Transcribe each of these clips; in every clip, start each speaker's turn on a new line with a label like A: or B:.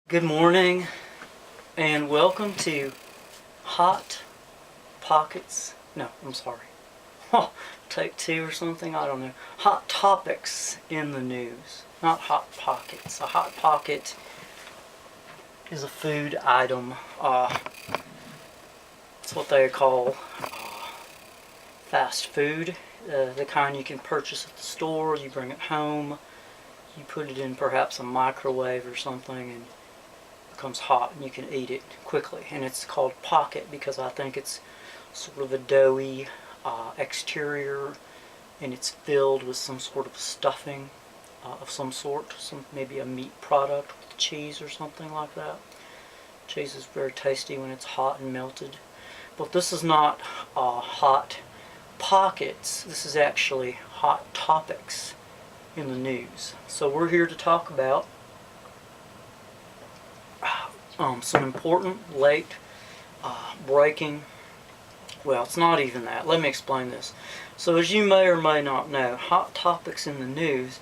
A: Good morning and welcome to Hot Pockets. No, I'm sorry. Take two or something, I don't know. Hot Topics in the News, not Hot Pockets. A Hot Pocket is a food item. It's what they call fast food. The kind you can purchase at the store, you bring it home, you put it in perhaps a microwave or something, and becomes hot and you can eat it quickly. And it's called pocket because I think it's sort of a doughy exterior, and it's filled with some sort of stuffing of some sort, maybe a meat product with cheese or something like that. Cheese is very tasty when it's hot and melted. But this is not hot pockets. This is actually hot topics in the news. So we're here to talk about some important late breaking. Well, it's not even that. Let me explain this. So as you may or may not know, Hot Topics in the News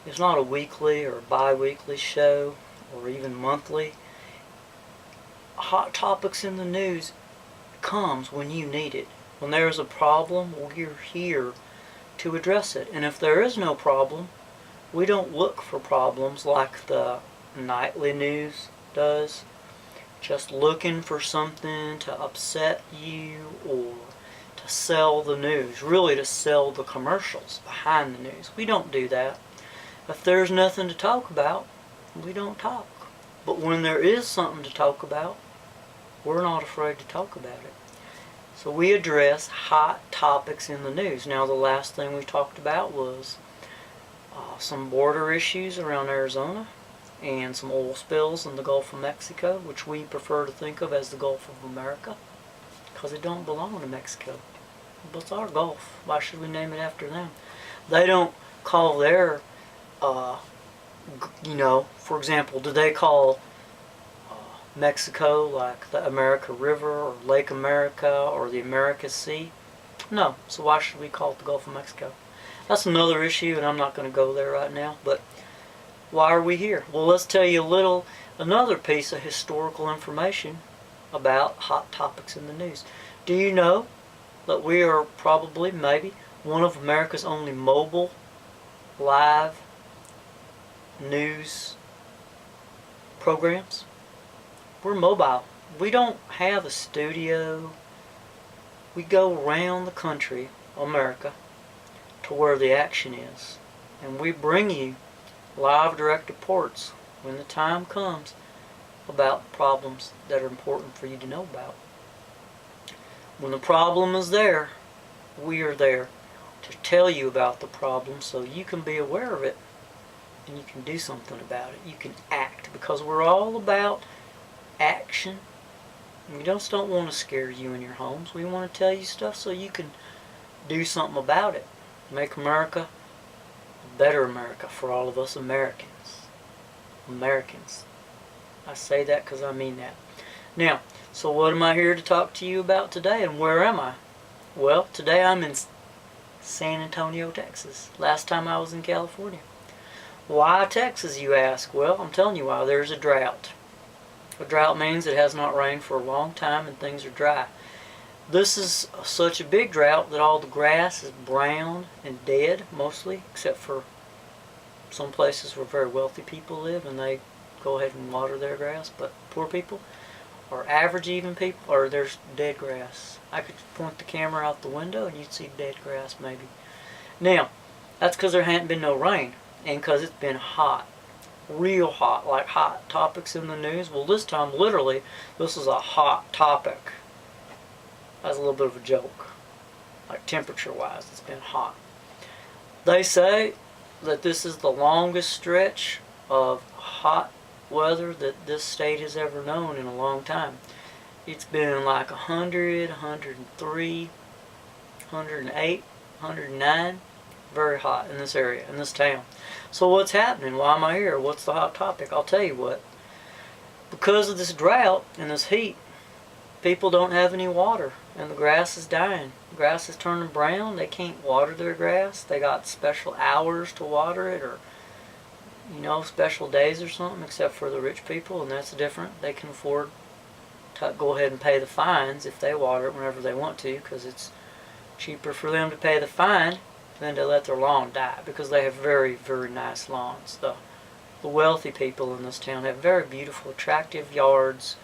A: is not a weekly or bi-weekly show or even monthly. Hot Topics in the News comes when you need it. When there is a problem, we're here to address it. And if there is no problem, we don't look for problems like the nightly news does, just looking for something to upset you or to sell the news, really to sell the commercials behind the news. We don't do that. If there's nothing to talk about, we don't talk. But when there is something to talk about, we're not afraid to talk about it. So we address hot topics in the news. Now, the last thing we talked about was some border issues around Arizona and some oil spills in the Gulf of Mexico, which we prefer to think of as the Gulf of America, because it don't belong to Mexico. But it's our Gulf. Why should we name it after them? They don't call their, for example, do they call Mexico like the America River or Lake America or the America Sea? No. So why should we call it the Gulf of Mexico? That's another issue, and I'm not going to go there right now, but why are we here? Well, let's tell you another piece of historical information about hot topics in the news. Do you know that we are probably, maybe, one of America's only mobile, live news programs? We're mobile. We don't have a studio. We go around the country, America, to where the action is. And we bring you live direct reports when the time comes about problems that are important for you to know about. When the problem is there, we are there to tell you about the problem so you can be aware of it and you can do something about it. You can act, because we're all about action. We just don't want to scare you in your homes. We want to tell you stuff so you can do something about it. Make America a better America for all of us Americans. I say that because I mean that. Now, so what am I here to talk to you about today, and where am I? Well, today I'm in San Antonio, Texas. Last time I was in California. Why Texas, you ask? Well, I'm telling you why. There's a drought. A drought means it has not rained for a long time and things are dry. This is such a big drought that all the grass is brown and dead, mostly, except for some places where very wealthy people live and they go ahead and water their grass. But poor people, or average even people, or there's dead grass. I could point the camera out the window and you'd see dead grass maybe. Now, that's because there hadn't been no rain and because it's been hot. Real hot, like hot topics in the news. Well, this time, literally, this is a hot topic. That's a little bit of a joke. Like temperature-wise, it's been hot. They say that this is the longest stretch of hot weather that this state has ever known in a long time. It's been like 100, 103, 108, 109. Very hot in this area, in this town. So what's happening? Why am I here? What's the hot topic? I'll tell you what. Because of this drought and this heat, people don't have any water, and the grass is dying. The grass is turning brown. They can't water their grass. They got special hours to water it, or special days or something, except for the rich people, and that's different. They can afford to go ahead and pay the fines if they water it whenever they want to, because it's cheaper for them to pay the fine than to let their lawn die, because they have very, very nice lawns. The wealthy people in this town have very beautiful, attractive yards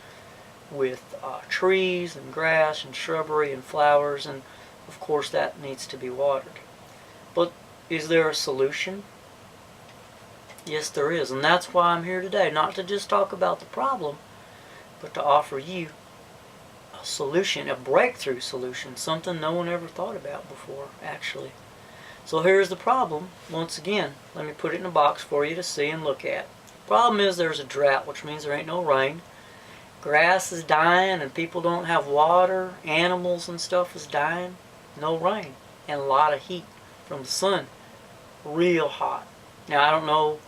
A: with trees and grass and shrubbery and flowers, and of course that needs to be watered. But is there a solution? Yes, there is, and that's why I'm here today, not to just talk about the problem, but to offer you a solution, a breakthrough solution, something no one ever thought about before, actually. So here's the problem. Once again, let me put it in a box for you to see and look at. Problem is there's a drought, which means there ain't no rain. Grass is dying and people don't have water. Animals and stuff is dying. No rain. And a lot of heat from the sun. Real hot. Now I don't know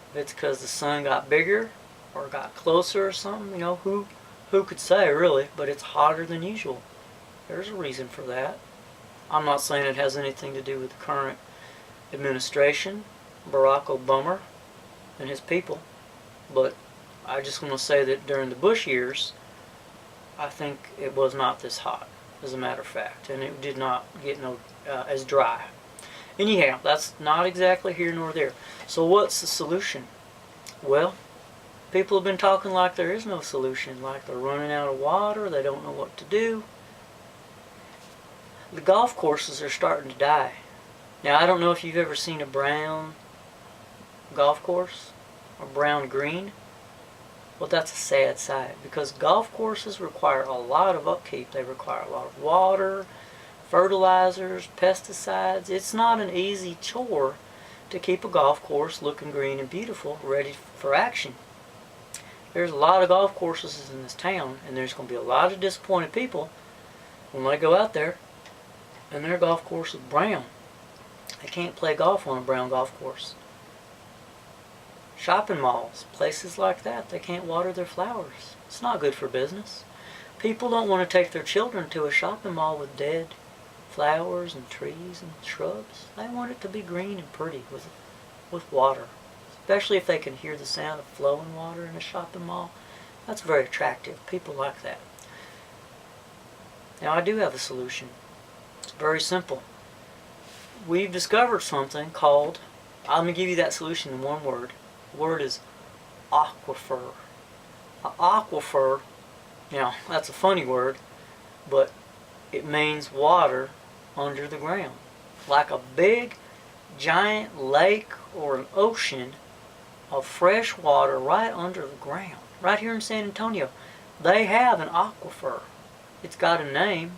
A: if it's because the sun got bigger or got closer or something. Who could say really, but it's hotter than usual. There's a reason for that. I'm not saying it has anything to do with the current administration, Barack Obama and his people, but I just want to say that during the Bush years, I think it was not this hot, as a matter of fact, and it did not get as dry. Anyhow, that's not exactly here nor there. So what's the solution? Well, people have been talking like there is no solution, like they're running out of water, they don't know what to do. The golf courses are starting to die. Now, I don't know if you've ever seen a brown golf course or brown green. Well, that's a sad sight, because golf courses require a lot of upkeep. They require a lot of water, fertilizers, pesticides. It's not an easy chore to keep a golf course looking green and beautiful, ready for action. There's a lot of golf courses in this town, and there's going to be a lot of disappointed people when they go out there and their golf course is brown. They can't play golf on a brown golf course. Shopping malls, places like that, they can't water their flowers. It's not good for business. People don't want to take their children to a shopping mall with dead flowers and trees and shrubs. They want it to be green and pretty with water. Especially if they can hear the sound of flowing water in a shopping mall. That's very attractive. People like that. Now I do have a solution. It's very simple. We've discovered something called, I'm going to give you that solution in one word. The word is aquifer. An aquifer, that's a funny word, but it means water under the ground. Like a big, giant lake or an ocean of fresh water right under the ground. Right here in San Antonio, they have an aquifer. It's got a name.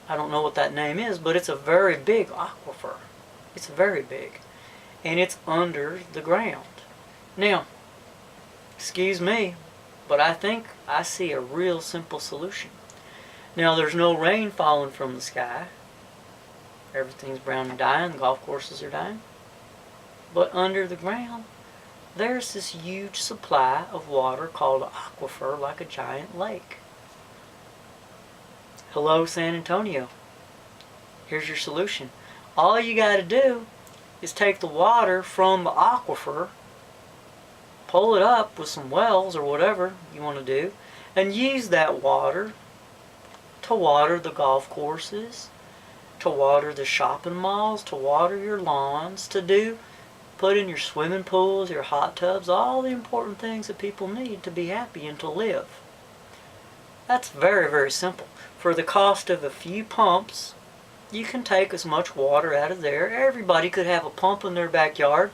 A: I don't know what that name is, but it's a very big aquifer. It's very big. And it's under the ground. Now, excuse me, but I think I see a real simple solution. Now, there's no rain falling from the sky. Everything's brown and dying. The golf courses are dying. But under the ground, there's this huge supply of water called an aquifer, like a giant lake. Hello, San Antonio. Here's your solution. All you got to do is take the water from the aquifer, pull it up with some wells or whatever you want to do, and use that water to water the golf courses, to water the shopping malls, to water your lawns, put in your swimming pools, your hot tubs, all the important things that people need to be happy and to live. That's very, very simple. For the cost of a few pumps, you can take as much water out of there. Everybody could have a pump in their backyard,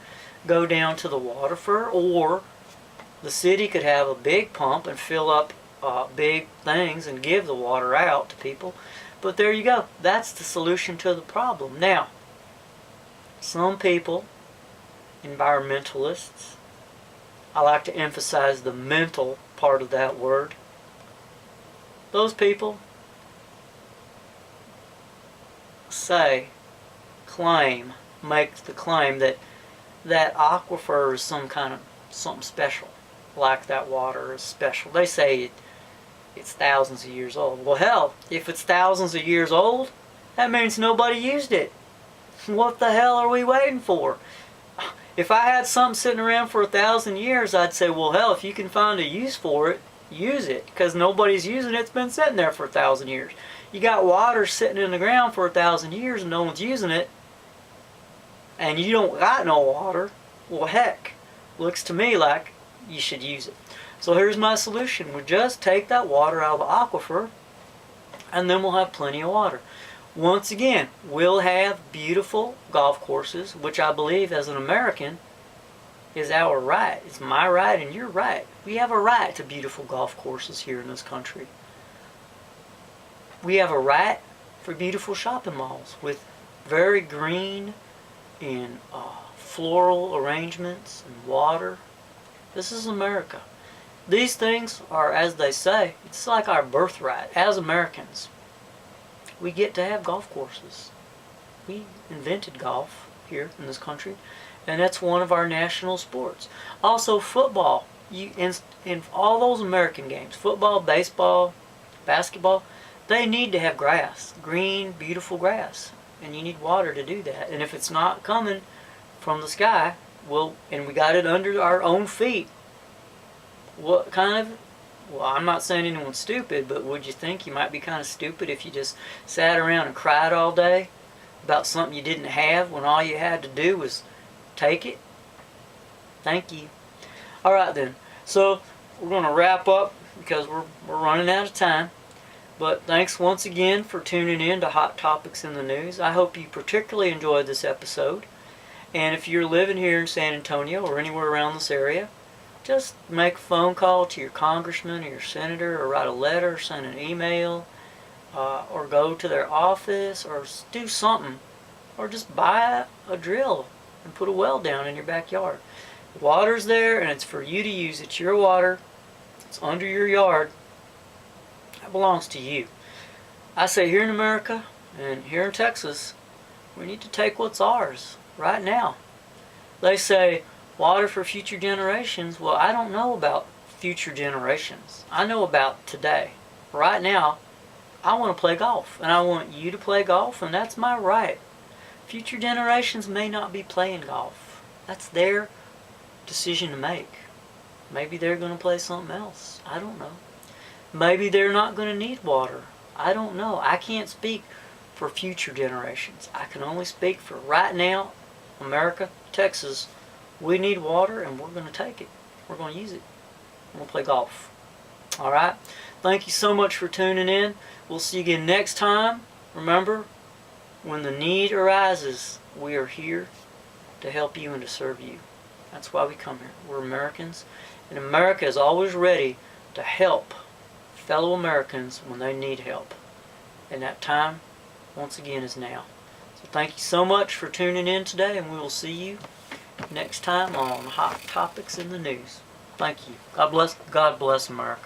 A: go down to the Waterford, or the city could have a big pump and fill up big things and give the water out to people. But there you go. That's the solution to the problem. Now, some people, environmentalists, I like to emphasize the mental part of that word. Those people make the claim that aquifer is something special, like that water is special. They say it's thousands of years old. Well, hell, if it's thousands of years old, that means nobody used it. What the hell are we waiting for? If I had something sitting around for 1,000 years, I'd say, well, hell, if you can find a use for it, use it. Because nobody's using it. It's been sitting there for 1,000 years. You got water sitting in the ground for 1,000 years and no one's using it, and you don't got no water, well, heck, looks to me like you should use it. So here's my solution. We just take that water out of the aquifer, and then we'll have plenty of water. Once again, we'll have beautiful golf courses, which I believe as an American is our right. It's my right and your right. We have a right to beautiful golf courses here in this country. We have a right for beautiful shopping malls with very green and floral arrangements and water. This is America. These things are, as they say, it's like our birthright. As Americans, we get to have golf courses. We invented golf here in this country, and that's one of our national sports. Also, football. In all those American games, football, baseball, basketball, they need to have grass, green, beautiful grass, and you need water to do that. And if it's not coming from the sky, and we got it under our own feet, what kind of, well, I'm not saying anyone's stupid, but would you think you might be kind of stupid if you just sat around and cried all day about something you didn't have when all you had to do was take it? Thank you. Alright then, so we're going to wrap up because we're running out of time. But thanks once again for tuning in to Hot Topics in the News. I hope you particularly enjoyed this episode. And if you're living here in San Antonio or anywhere around this area, just make a phone call to your congressman or your senator, or write a letter, or send an email, or go to their office, or do something, or just buy a drill and put a well down in your backyard. The water's there and it's for you to use. It's your water. It's under your yard. It belongs to you. I say here in America and here in Texas, we need to take what's ours right now. They say water for future generations. Well, I don't know about future generations. I know about today. Right now, I want to play golf, and I want you to play golf, and that's my right. Future generations may not be playing golf. That's their decision to make. Maybe they're going to play something else. I don't know. Maybe they're not going to need water. I don't know. I can't speak for future generations. I can only speak for right now, America, Texas. We need water, and we're going to take it. We're going to use it. We're going to play golf. Alright? Thank you so much for tuning in. We'll see you again next time. Remember, when the need arises, we are here to help you and to serve you. That's why we come here. We're Americans, and America is always ready to help fellow Americans when they need help. And that time, once again, is now. So thank you so much for tuning in today, and we will see you next time on Hot Topics in the News. Thank you. God bless America.